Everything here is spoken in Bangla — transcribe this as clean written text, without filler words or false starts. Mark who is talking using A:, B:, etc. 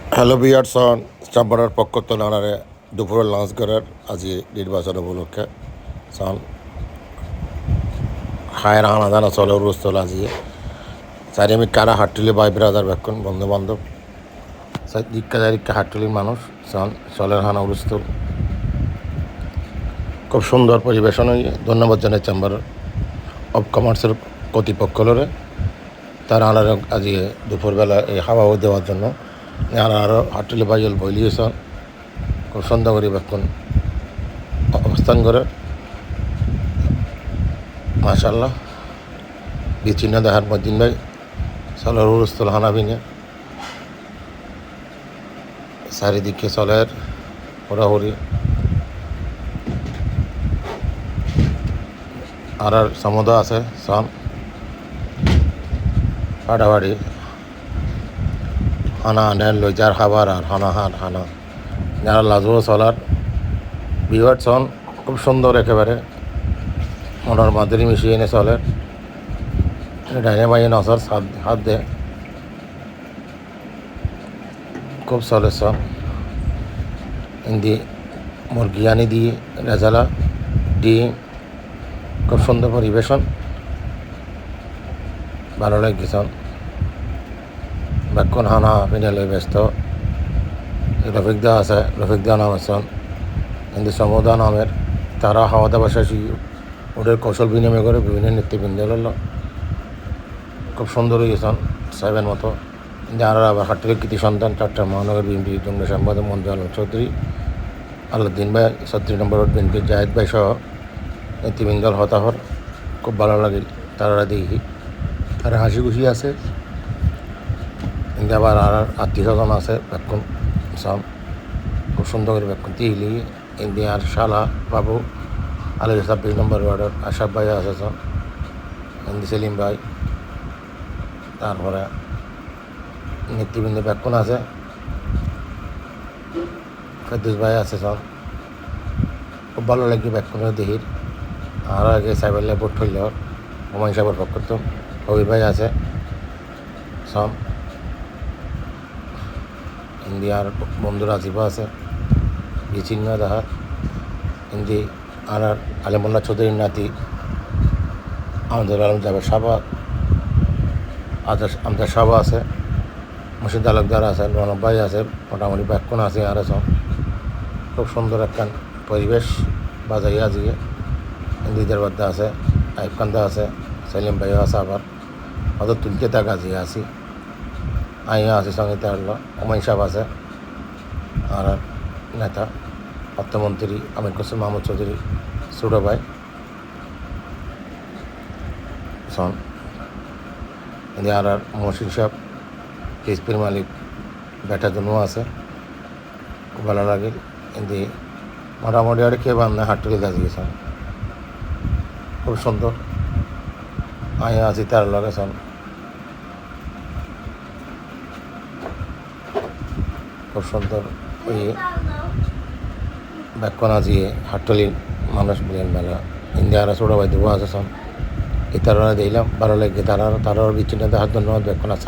A: হ্যালো বিয়ারসন চাম্পারার পক্ষ তো নানারে দুপুরের লঞ্চ করার আজি নির্বাচন উপলক্ষে সন হায়ের আনাদানা চলে উরুস্তল আজি চারি আমি কারা হাট্টুলি বাই ব্রাদার বেক্ষণ বন্ধু বান্ধব দিক্কা চারিক্কা হাট্টুলির মানুষ সন চলের হানা উরুস্তল খুব সুন্দর পরিবেশন ধন্যবাদ জানাই চেম্বার অফ কমার্সের কর্তৃপক্ষরে তারা আনার আজি দুপুরবেলা এই হাওয়াও দেওয়ার জন্য আরও হাট্টুলি বাইল বইলিয়েছেন খুব সুন্দর করে বেক্ষণ অবস্থান করে মাশাল্লাহ বিচ্ছিন্ন দেখার মদিন ভাই চলের উরুস্তল হানাবিনে চারিদিকে চলের হুড়াহুড়ি আর সমুদ্র আছে সন ফাটাফাটি হানা নেন লইজার খাবার আর হানা হানা যারা লাজু চলার বিভাট সন খুব সুন্দর একেবারে মনের মাদুরি মিশিয়ে এনে চলে ডাইনে বাইনে নসর হাত দে খুব চলে সব ইন্দি মুরগিয়ানি দিয়ে রেজালা দিয়ে খুব সুন্দর পরিবেশন ভালো লাগছেন বেক্ষণ হানা পিনালে ব্যস্ত রফিকদা আছে রফিকদা নাম আছেন কিন্তু সমুদা নামের তারা হাওয়া দাওয়া শেষ ওদের কৌশল বিনিময় করে বিভিন্ন নেতৃবৃন্দ হলো খুব সুন্দর হয়েছেন সাহেবের মতো আর আবার হাট্টির কৃতি সন্তান চারটা মহানগর বিএনপি যুগ্ম সম্পাদক মঞ্জু আলম চৌধুরী আলাউদ্দিন ভাই 36 নম্বর রোড বিএনপির জাহেদ ভাই সহ নেতৃবৃন্দল হতাহর খুব ভালো লাগে তারা দেখি তারা হাসি খুশি আছে কিন্তু আবার আর আত্মীয় স্বজন আছে বেক্ষণ সব খুব সুন্দর করে বেক্ষণ তিহিলি ইন্ডিয়ার শালা বাবু আলু 26 নম্বর ওয়ার্ডের আশাফ ভাই আছে সব হিন্দি সেলিম ভাই তারপরে নেতৃবৃন্দ বেক্ষণ আছে ফেদুস ভাই আছে সব খুব ভালো লাগে বেক্ষণের দেহির আর আগে সাইবেলে ভোট হইল হুমায়ুন সাহেবের পক্ষ তো কবির ভাই আছে সব ইন্ডিয়ার বন্ধুরা আজিবা আছে বিচ্ছিন্ন দেখার হিন্দি আর আলিমুল্লাহ চৌধুরীর নাতি আমাদের আলম যাবে সাবা আমাদের সাবা আছে মুর্শিদ তালুকদার আছে রণব ভাই আছে মোটামুটি ব্যাক্ষণ আছে আর সব খুব সুন্দর একটা পরিবেশ বাজাইয়া আজিয়ে হিন্দিদের বাদ্দা আছে আইফকান্দা আছে সেলিম ভাইও আছে আবার অত তুলকে তা গাজিয়ে আছি আইয়া আছি সঙ্গীতে আল্লাহ হুমায়ুন সাহেব আছে আর নেতা অর্থমন্ত্রী আমির হোসেন মাহমুদ চৌধুরী ছোটো ভাই সন এদিকে আর মহসিন সাহেব এসপির মালিক ব্যাটার জন্য আছে খুব ভালো লাগে এদিকে মোটামুটি আর কে বান্ধে হাটুলি গাছ গেছেন খুব সুন্দর আইয়া আছি তার লগে সন খুব সুন্দর ওই ব্যাক্ষণ আজিয়ে হাট্টলির মানুষ বলেন মেলা ইন্ডিয়ারা ছোটো ভাই দেবো আছে সব এই তারা দিলাম ভালো লাগে তারাও বিচ্ছিন্ন দেখার ধন্যবাদ ব্যাক্ষণ আসা